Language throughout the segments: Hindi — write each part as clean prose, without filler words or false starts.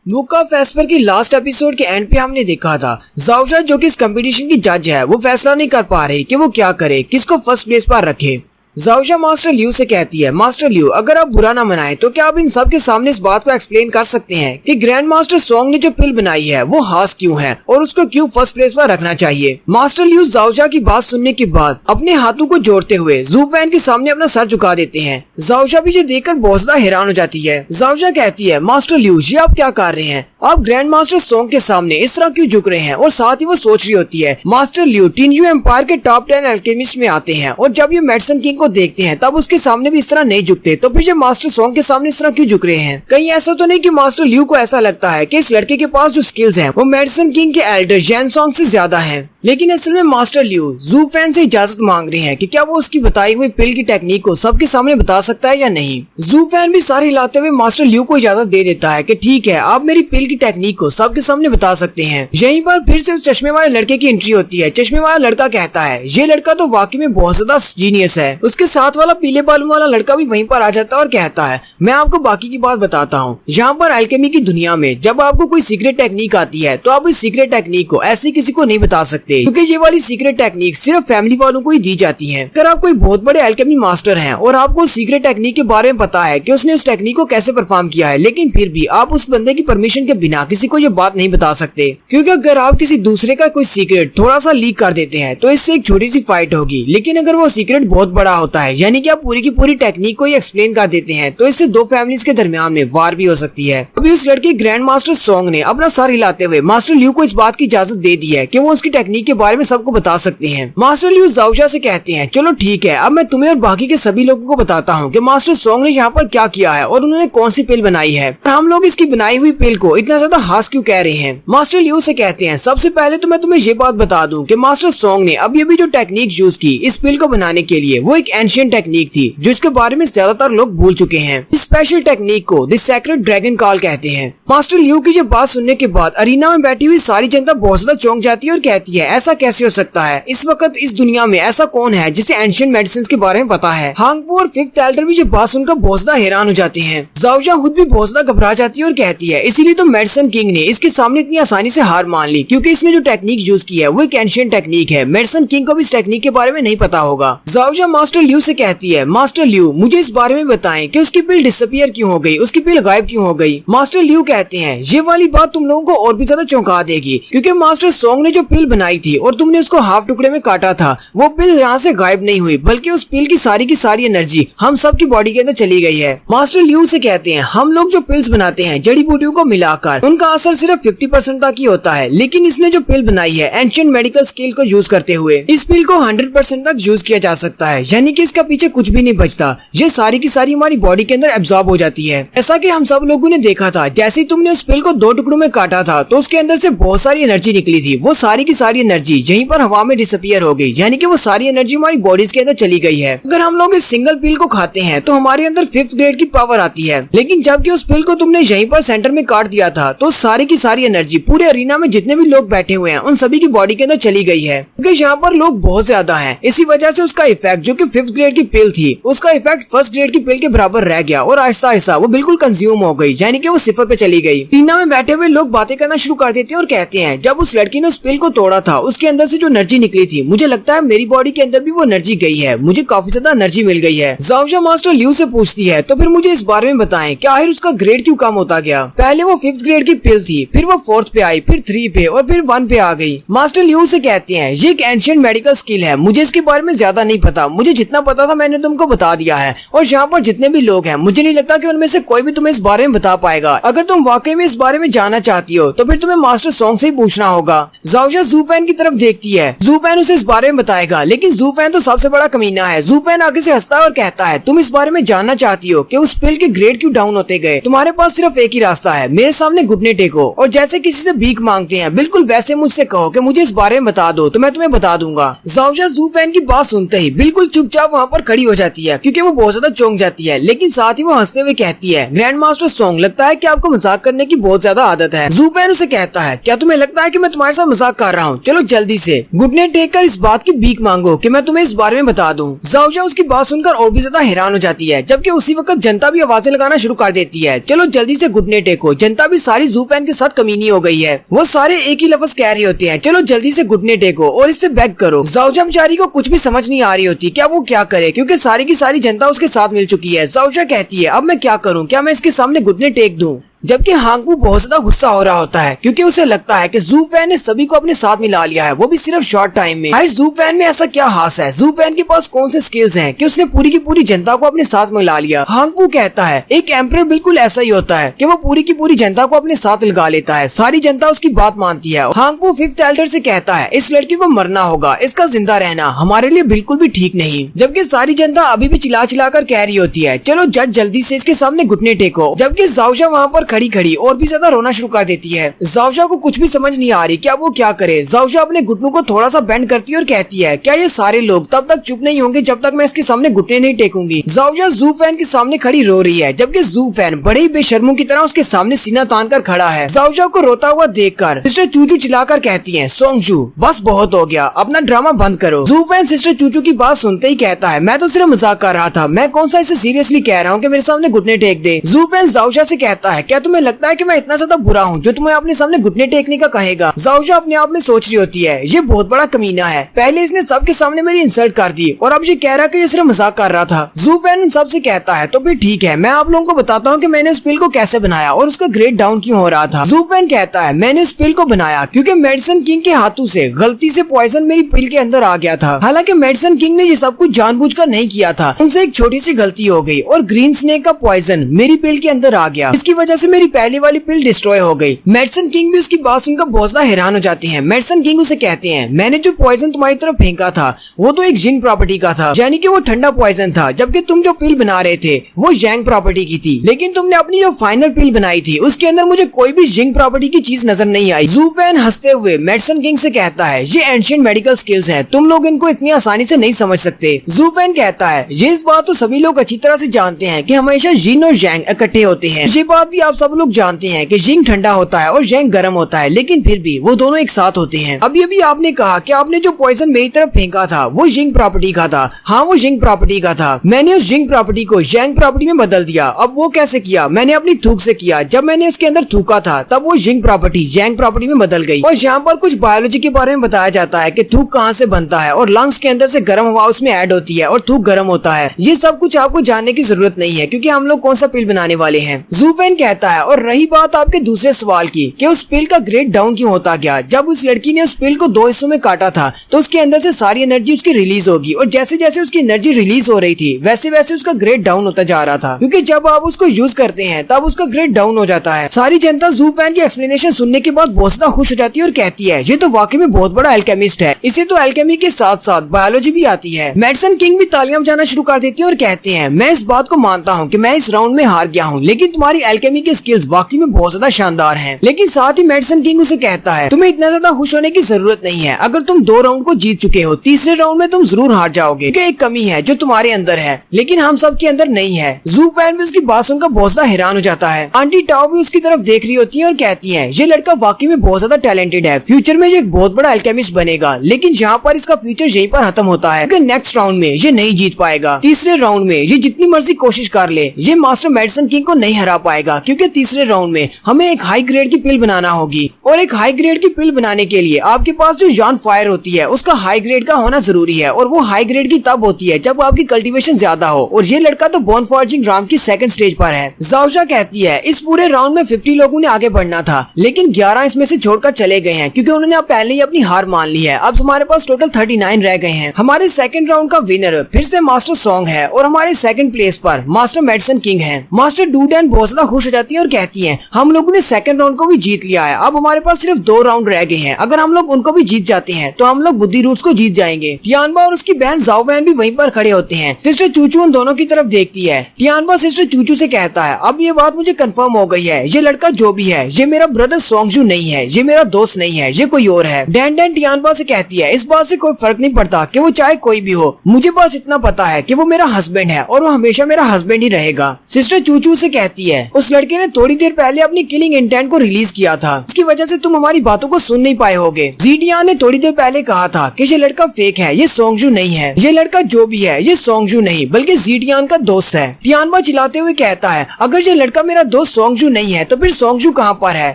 लूका फेस्पर की लास्ट एपिसोड के एंड पे हमने देखा था जाओजा जो कि इस कंपटीशन की जज है वो फैसला नहीं कर पा रही कि वो क्या करे, किसको फर्स्ट प्लेस पर रखे। जाओजा मास्टर लियू से कहती है, मास्टर लियू अगर आप बुरा ना मनाए तो क्या आप इन सब के सामने इस बात को एक्सप्लेन कर सकते हैं कि ग्रैंड मास्टर सोंग ने जो पिल बनाई है वो हास क्यों है और उसको क्यों फर्स्ट प्लेस पर रखना चाहिए। मास्टर लियू जाओजा की बात सुनने के बाद अपने हाथों को जोड़ते हुए जू फैन के सामने अपना सर झुका देते हैं। जाओजा भी ये देखकर बहुत ज्यादा हैरान हो जाती है। जाओजा कहती है, मास्टर लियू ये आप क्या कर रहे हैं, आप ग्रैंड मास्टर सोंग के सामने इस तरह क्यों झुक रहे हैं। और साथ ही वो सोच रही होती है मास्टर लियू टिनजू एम्पायर के टॉप 10 अल्केमिस्ट में आते हैं और जब ये मेडिसिन किंग को देखते हैं तब उसके सामने भी इस तरह नहीं झुकते, तो फिर ये मास्टर सोंग के सामने इस तरह क्यों झुक रहे हैं। कहीं ऐसा तो नहीं कि मास्टर लियू को ऐसा लगता है कि इस लड़के के पास जो स्किल्स हैं वो मेडिसिन किंग के एल्डर जैन सोंग से ज्यादा हैं। लेकिन असल में मास्टर लियू जू फैन से इजाजत मांग रहे हैं कि क्या वो उसकी बताई हुई पिल की टेक्निक को सबके सामने बता सकता है या नहीं। जू फैन भी सारे हिलाते हुए मास्टर लियू को इजाजत दे देता है कि ठीक है आप मेरी पिल की टेक्निक को सबके सामने बता सकते हैं। यहीं पर फिर से उस चश्मे वाले लड़के की एंट्री होती है। चश्मे वाला लड़का कहता है ये लड़का तो वाकई में बहुत ज्यादा जीनियस है। उसके साथ वाला पीले बालों वाला लड़का भी वहीं पर आ जाता है और कहता है मैं आपको बाकी की बात बताता हूँ। यहाँ पर अल्केमी की दुनिया में जब आपको कोई सीक्रेट टेक्निक आती है तो आप इस सीक्रेट टेक्निक को ऐसे किसी को नहीं बता सकते, क्योंकि ये वाली सीक्रेट टेक्निक सिर्फ फैमिली वालों को ही दी जाती है। अगर आप कोई बहुत बड़े अल्केमी मास्टर हैं और आपको सीक्रेट टेक्निक के बारे में पता है कि उसने उस टेक्निक को कैसे परफॉर्म किया है, लेकिन फिर भी आप उस बंदे की परमिशन के बिना किसी को ये बात नहीं बता सकते, क्योंकि अगर आप किसी दूसरे का कोई सीक्रेट थोड़ा सा लीक कर देते हैं तो इससे एक छोटी सी फाइट होगी। लेकिन अगर वो सीक्रेट बहुत बड़ा होता है यानी कि आप पूरी की पूरी टेक्निक को ही एक्सप्लेन कर देते हैं तो इससे दो फैमिलीज के दरमियान में वार भी हो सकती है। अभी उस लड़के ग्रैंड मास्टर सोंग ने अपना सर हिलाते हुए मास्टर लियू को इस बात की इजाजत दे दी है कि वो उसकी टेक्निक के बारे में सबको बता सकते हैं। मास्टर लियू जाओजा से कहते हैं चलो ठीक है अब मैं तुम्हें और बाकी के सभी लोगों को बताता हूँ कि मास्टर सोंग ने यहाँ पर क्या किया है और उन्होंने कौन सी पिल बनाई है और हम लोग इसकी बनाई हुई पिल को इतना ज्यादा हास क्यों कह रहे हैं। मास्टर लियू से कहते हैं सबसे पहले तो मैं तुम्हें ये बात बता दूं कि मास्टर सोंग ने अभी अभी जो टेक्निक यूज की इस पिल को बनाने के लिए वो एक एंशिएंट टेक्निक थी जो इसके बारे में ज्यादातर लोग भूल चुके हैं। इस स्पेशल टेक्निक को द सेक्रेड ड्रैगन कॉल कहते हैं। मास्टर लियू की ये बात सुनने के बाद अरीना में बैठी हुई सारी जनता बहुत ज्यादा चौंक जाती है और कहती है ऐसा कैसे हो सकता है, इस वक्त इस दुनिया में ऐसा कौन है जिसे एंशिएंट मेडिसिन के बारे में पता है। हांगपो और फिफ्थ एल्डर भी ये बात सुनकर बहुत ज्यादा हैरान हो जाते हैं। जाओजा खुद भी बहुत ज्यादा घबरा जाती है और कहती है इसीलिए तो मेडिसिन किंग ने इसके सामने इतनी आसानी से हार मान ली, क्योंकि इसने जो टेक्निक यूज की है वो एक एंशिएंट टेक्निक है। मेडिसिन किंग को भी इस टेक्निक के बारे में नहीं पता होगा। जाओजा मास्टर लियू से कहती है मास्टर लियू मुझे इस बारे में बताएं कि उसकी पिल डिसअपीयर क्यों हो गई, उसकी पिल गायब क्यों हो गई। मास्टर लियू कहते हैं ये वाली बात तुम लोगों को और भी ज्यादा चौंका देगी, क्योंकि मास्टर सोंग ने जो पिल बनाई थी और तुमने उसको हाफ टुकड़े में काटा था वो पिल यहाँ से गायब नहीं हुई, बल्कि उस पिल की सारी एनर्जी हम सब की बॉडी के अंदर चली गई है। मास्टर लियू से कहते हैं हम लोग जो पिल्स बनाते हैं जड़ी बूटियों को मिलाकर उनका असर सिर्फ 50% तक ही होता है, लेकिन इसने जो पिल बनाई है एंशिएंट मेडिकल स्किल को यूज करते हुए इस पिल को 100% तक यूज किया जा सकता है, यानी कि इसका पीछे कुछ भी नहीं बचता। ये सारी की सारी हमारी बॉडी के अंदर एब्जॉर्ब हो जाती है। ऐसा कि हम सब लोगों ने देखा था जैसे ही तुमने उस पिल को 2 टुकड़ों में काटा था तो उसके अंदर से बहुत सारी एनर्जी निकली थी। वो सारी की सारी एनर्जी यहीं पर हवा में डिसअपीयर हो गई, यानी कि वो सारी एनर्जी हमारी बॉडीज के अंदर चली गई है। अगर हम लोग इस सिंगल पिल को खाते हैं तो हमारे अंदर 5th ग्रेड की पावर आती है, लेकिन जबकि उस पिल को तुमने यहीं पर सेंटर में काट दिया था तो सारी की सारी एनर्जी पूरे अरीना में जितने भी लोग बैठे हुए हैं उन सभी की बॉडी के अंदर चली गई है, क्योंकि यहाँ पर लोग बहुत ज्यादा हैं। इसी वजह से उसका इफेक्ट जो कि 5th ग्रेड की पिल थी उसका इफेक्ट 1st ग्रेड की पिल के बराबर रह गया और आहिस्ता आहिस्ता वो बिल्कुल कंज्यूम हो गई, यानी कि वो 0 पे चली गई। अरीना में बैठे हुए लोग बातें करना शुरू कर देते हैं और कहते हैं जब उस लड़की ने उस पिल को तोड़ा था उसके अंदर से जो एनर्जी निकली थी मुझे लगता है मेरी बॉडी के अंदर भी वो एनर्जी गई है, मुझे काफी ज्यादा एनर्जी मिल गई है। जाओजा मास्टर लियू से पूछती है तो फिर मुझे इस बारे में बताएं कि आखिर उसका ग्रेड क्यों कम होता गया। पहले वो 5th ग्रेड की पिल थी, फिर वो 4th पे आई, फिर 3 पे और फिर 1 पे आ गई। मास्टर लियू से कहते हैं ये एक एंशिएंट मेडिकल स्किल है, मुझे इसके बारे में ज्यादा नहीं पता, मुझे जितना पता था मैंने तुमको बता दिया है और यहाँ पर जितने भी लोग हैं मुझे नहीं लगता कि उनमें से कोई भी तुम्हें इस बारे में बता पाएगा। अगर तुम वाकई में इस बारे में जानना चाहती हो तो फिर तुम्हें मास्टर सोंग से ही पूछना होगा। जाओजा जू फैन की तरफ देखती है, जू फैन उसे इस बारे में बताएगा, लेकिन जू फैन तो सबसे बड़ा कमीना है। जू फैन आगे से हंसता है और कहता है तुम इस बारे में जानना चाहती हो कि उस पिल के ग्रेड क्यों डाउन होते गए, तुम्हारे पास सिर्फ एक ही रास्ता है, मेरे सामने घुटने टेको और जैसे किसी से भीख मांगते हैं बिल्कुल वैसे मुझसे कहो कि मुझे इस बारे में बता दो तो मैं तुम्हें बता दूंगा। जाओजा जू फैन की बात सुनते ही बिल्कुल चुपचाप वहाँ पर खड़ी हो जाती है, क्योंकि वो बहुत ज्यादा चौंक जाती है, लेकिन साथ ही वो हंसते हुए कहती है ग्रैंड मास्टर सोंग लगता है कि आपको मजाक करने की बहुत ज्यादा आदत है। जू फैन उसे कहता है क्या तुम्हें लगता है कि मैं तुम्हारे साथ मजाक कर रहा हूँ, चलो चलो जल्दी से घुटने टेक कर इस बात की भीख मांगो कि मैं तुम्हें इस बारे में बता दूं। जाओजा उसकी बात सुनकर और भी ज्यादा हैरान हो जाती है, जबकि उसी वक्त जनता भी आवाजें लगाना शुरू कर देती है, चलो जल्दी से घुटने टेको। जनता भी सारी जू फैन के साथ कमीनी हो गई है, वो सारे एक ही लफ्ज कह रहे होते हैं, चलो जल्दी से घुटने टेको और इससे बैक करो। जाओजा बेचारी को कुछ भी समझ नहीं आ रही होती क्या वो क्या करे, क्योंकि सारी की सारी जनता उसके साथ मिल चुकी है। जाओजा कहती है अब मैं क्या करूँ, क्या मैं इसके सामने घुटने टेक दूं? जबकि हांगवू बहुत ज्यादा गुस्सा हो रहा होता है, क्योंकि उसे लगता है कि जू फैन ने सभी को अपने साथ मिला लिया है, वो भी सिर्फ शॉर्ट टाइम में। भाई जू फैन में ऐसा क्या हास है, जू फैन के पास कौन से स्किल्स हैं कि उसने पूरी की पूरी जनता को अपने साथ मिला लिया। हांगवू कहता है एक एम्परर बिल्कुल ऐसा ही होता है कि वो पूरी की पूरी जनता को अपने साथ लगा लेता है, सारी जनता उसकी बात मानती है। हांगवू फिफ्थ एल्डर से कहता है इस लड़की को मरना होगा, इसका जिंदा रहना हमारे लिए बिल्कुल भी ठीक नहीं। जबकि सारी जनता अभी भी चिल्ला चिल्ला कर कह रही होती है चलो जज जल्दी से इसके सामने घुटने टेको। जबकि जाओजा वहाँ पर खड़ी खड़ी और भी ज्यादा रोना शुरू कर देती है। जाओजा को कुछ भी समझ नहीं आ रही क्या वो क्या करे। जाओजा अपने घुटनों को थोड़ा सा बेंड करती है और कहती है क्या ये सारे लोग तब तक चुप नहीं होंगे जब तक मैं इसके सामने घुटने नहीं टेकूंगी। जाओजा जू फैन के सामने खड़ी रो रही है, जबकि जू फैन बड़े ही बेशर्मों की तरह उसके सामने सीना तान कर खड़ा है। जाओजा को रोता हुआ देखकर सिस्टर चूचू चिल्लाकर कहती है सोंगजू बस बहुत हो गया, अपना ड्रामा बंद करो। जू फैन सिस्टर चूचू की बात सुनते ही कहता है मैं तो सिर्फ मजाक कर रहा था, मैं कौन सा इसे सीरियसली कह रहा हूँ कि मेरे सामने घुटने टेक दे। जू फैन जाओजा से कहता है क्या तुम्हें लगता है कि मैं इतना ज्यादा बुरा हूँ जो तुम्हें अपने सामने घुटने टेकने का कहेगा। जाओजा अपने आप में सोच रही होती है ये बहुत बड़ा कमीना है, पहले इसने सबके सामने मेरी इंसल्ट कर दी और अब ये कह रहा है कि ये सिर्फ मजाक कर रहा था। जू फैन उन सबसे कहता है तो फिर ठीक है मैं आप लोगों को बताता हूँ कि मैंने उस पिल को कैसे बनाया और उसका ग्रेड डाउन क्यों हो रहा था। जू फैन कहता है मैंने उस पिल को बनाया क्योंकि मेडिसिन किंग के हाथों से गलती से पॉइजन मेरी पिल के अंदर आ गया था। हालांकि मेडिसिन किंग ने ये सब कुछ जानबूझकर नहीं किया था, उनसे एक छोटी सी गलती हो गई और ग्रीन स्नेक का पॉइजन मेरी पिल के अंदर आ गया, इसकी वजह से मेरी पहली वाली पिल डिस्ट्रॉय हो गई। मेडिसिन किंग भी उसकी बात सुनकर बहुत ज्यादा हैरान हो जाती हैं। मेडिसिन किंग उसे कहते हैं मैंने जो पॉइजन तुम्हारी तरफ फेंका था वो तो एक जिन प्रॉपर्टी का था, यानी कि वो ठंडा पॉइजन था, जबकि तुम जो पिल बना रहे थे वो यांग प्रॉपर्टी की थी। लेकिन तुमने अपनी जो फाइनल पिल बनाई थी उसके अंदर मुझे कोई भी जिंग प्रॉपर्टी की चीज नजर नहीं आई। जू फैन हंसते हुए मेडिसिन किंग से कहता है ये एंशिएंट मेडिकल स्किल्स हैं, तुम लोग इनको इतनी आसानी से नहीं समझ सकते। जू फैन कहता है ये इस बात तो सभी लोग अच्छी तरह से जानते हैं कि हमेशा जिन और यांग इकट्ठे होते हैं, ये बात भी आप सब लोग जानते हैं कि जिंग ठंडा होता है और यांग गर्म होता है, लेकिन फिर भी वो दोनों एक साथ होते हैं। अब ये भी आपने कहा कि आपने जो पॉइजन मेरी तरफ फेंका था वो जिंग प्रॉपर्टी का था। हाँ वो जिंग प्रॉपर्टी का था, मैंने उस जिंग प्रॉपर्टी को यांग प्रॉपर्टी में बदल दिया। अब वो कैसे किया, मैंने अपनी थूक से किया। जब मैंने उसके अंदर थूका था तब वो जिंग प्रॉपर्टी यांग प्रॉपर्टी में बदल गई। और यहाँ पर कुछ बायोलॉजी के बारे में बताया जाता है कि थूक कहाँ से बनता है और लंग्स के अंदर से गर्म हवा उसमें ऐड होती है और थूक गर्म होता है। ये सब कुछ आपको जानने की जरूरत नहीं है क्योंकि हम लोग कौन सा पिल बनाने वाले हैं। जू फैन कहता है और रही बात आपके दूसरे सवाल की कि उस पिल का ग्रेड डाउन क्यों होता गया, जब उस लड़की ने उस पिल को 2 हिस्सों में काटा था तो उसके अंदर से सारी एनर्जी उसकी रिलीज होगी और जैसे जैसे उसकी एनर्जी रिलीज हो रही थी वैसे वैसे उसका ग्रेड डाउन होता जा रहा था, क्योंकि जब आप उसको यूज करते हैं तब उसका ग्रेड डाउन हो जाता है। सारी जनता जू फैन की एक्सप्लेनेशन सुनने के बाद बहुत ज्यादा खुश हो जाती है और कहती है ये तो वाकई में बहुत बड़ा एल्केमिस्ट है, इसे तो एल्केमी के साथ साथ बायोलॉजी भी आती है। मेडिसिन किंग भी तालियां बजाना शुरू कर देती है और कहते हैं मैं इस बात को मानता हूँ कि मैं इस राउंड में हार गया हूँ, लेकिन तुम्हारी एल्केमी के स्किल्स वाकई में बहुत ज्यादा शानदार हैं। लेकिन साथ ही मेडिसिन किंग उसे कहता है तुम्हें इतना ज्यादा खुश होने की जरूरत नहीं है, अगर तुम 2 राउंड को जीत चुके हो तीसरे राउंड में तुम जरूर हार जाओगे, क्योंकि एक कमी है जो तुम्हारे अंदर है लेकिन हम सब के अंदर नहीं है। जू फैन भी उसकी बात सुनकर बहुत ज्यादा हैरान हो जाता है। आंटी टाओ भी उसकी तरफ देख रही होती है और कहती है ये लड़का वाकई में बहुत ज्यादा टैलेंटेड है, फ्यूचर में ये एक बहुत बड़ा एल्केमिस्ट बनेगा, लेकिन यहाँ पर इसका फ्यूचर यहीं पर खत्म होता है क्योंकि नेक्स्ट राउंड में ये नहीं जीत पाएगा। तीसरे राउंड में ये जितनी मर्जी कोशिश कर ले ये मास्टर मेडिसिन किंग को नहीं हरा पाएगा, क्योंकि तीसरे राउंड में हमें एक हाई ग्रेड की पिल बनाना होगी और एक हाई ग्रेड की पिल बनाने के लिए आपके पास जो यान फायर होती है उसका हाई ग्रेड का होना जरूरी है और वो हाई ग्रेड की तब होती है जब आपकी कल्टीवेशन ज्यादा हो, और ये लड़का तो बोन फॉर्जिंग राउंड की 2nd स्टेज पर है। जाओजा कहती है इस पूरे राउंड में 50 लोगों ने आगे बढ़ना था लेकिन 11 इसमें से छोड़कर चले गए हैं क्योंकि उन्होंने अब पहले ही अपनी हार मान ली है। अब हमारे पास टोटल 39 रह गए हैं। हमारे 2nd राउंड का विनर फिर से मास्टर सॉन्ग है और हमारे 2nd प्लेस पर मास्टर मेडिसिन किंग है। मास्टर डूडैन बहुत ज्यादा खुश हो जाती है और कहती है हम लोगों ने 2nd राउंड को भी जीत लिया है, अब हमारे पास सिर्फ 2 राउंड रह गए हैं, अगर हम लोग उनको भी जीत जाते हैं तो हम लोग बुद्धि रूट्स को जीत जाएंगे। टियानबा और उसकी बहन जाओ वैन भी वहीं पर खड़े होते हैं। सिस्टर चूचू उन दोनों की तरफ देखती है। टियानबा सिस्टर चूचू से कहता है अब ये बात मुझे कंफर्म हो गई है, ये लड़का जो भी है ये मेरा ब्रदर सोंगजू नहीं है, ये मेरा दोस्त नहीं है, ये कोई और है। डैन डैन टियानबा से कहती है इस बात से कोई फर्क नहीं पड़ता कि वो चाहे कोई भी हो, मुझे बस इतना पता है कि वो मेरा हस्बैंड है और वो हमेशा मेरा हस्बैंड ही रहेगा। सिस्टर चूचू से कहती है उस लड़के ने ने थोड़ी देर पहले अपनी किलिंग इंटेंट को रिलीज किया था, इसकी वजह से तुम हमारी बातों को सुन नहीं पाए होगे। जीडियान ने थोड़ी देर पहले कहा था कि ये लड़का फेक है, ये सोंगजू नहीं है। ये लड़का जो भी है ये सोंगजू नहीं बल्कि जीडियान का दोस्त है। टियानबा चिल्लाते हुए कहता है, अगर ये लड़का मेरा दोस्त सोंगजू नहीं है तो फिर सोंगजू कहाँ पर है।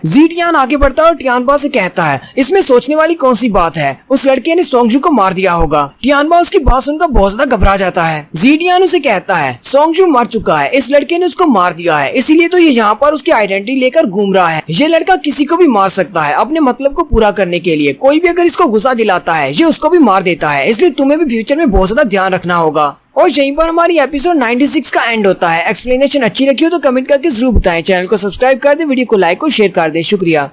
जीडियान आगे बढ़ता है और टियानबा से कहता है, इसमें सोचने वाली कौन सी बात है, उस लड़के ने सोंगजू को मार दिया होगा। टियानबा उसकी बात सुनकर बहुत ज्यादा घबरा जाता है। जीडियान उसे कहता है, सोंगजू मर चुका है, इस लड़के ने उसको मार दिया है, इसीलिए तो ये यहाँ पर उसकी आइडेंटिटी लेकर घूम रहा है। ये लड़का किसी को भी मार सकता है अपने मतलब को पूरा करने के लिए। कोई भी अगर इसको गुस्सा दिलाता है ये उसको भी मार देता है, इसलिए तुम्हें भी फ्यूचर में बहुत ज्यादा ध्यान रखना होगा। और यहीं पर हमारी एपिसोड 96 का एंड होता है। एक्सप्लेनेशन अच्छी लगी हो तो कमेंट करके जरूर बताएं। चैनल को सब्सक्राइब कर दे, वीडियो को लाइक और शेयर कर दे। शुक्रिया।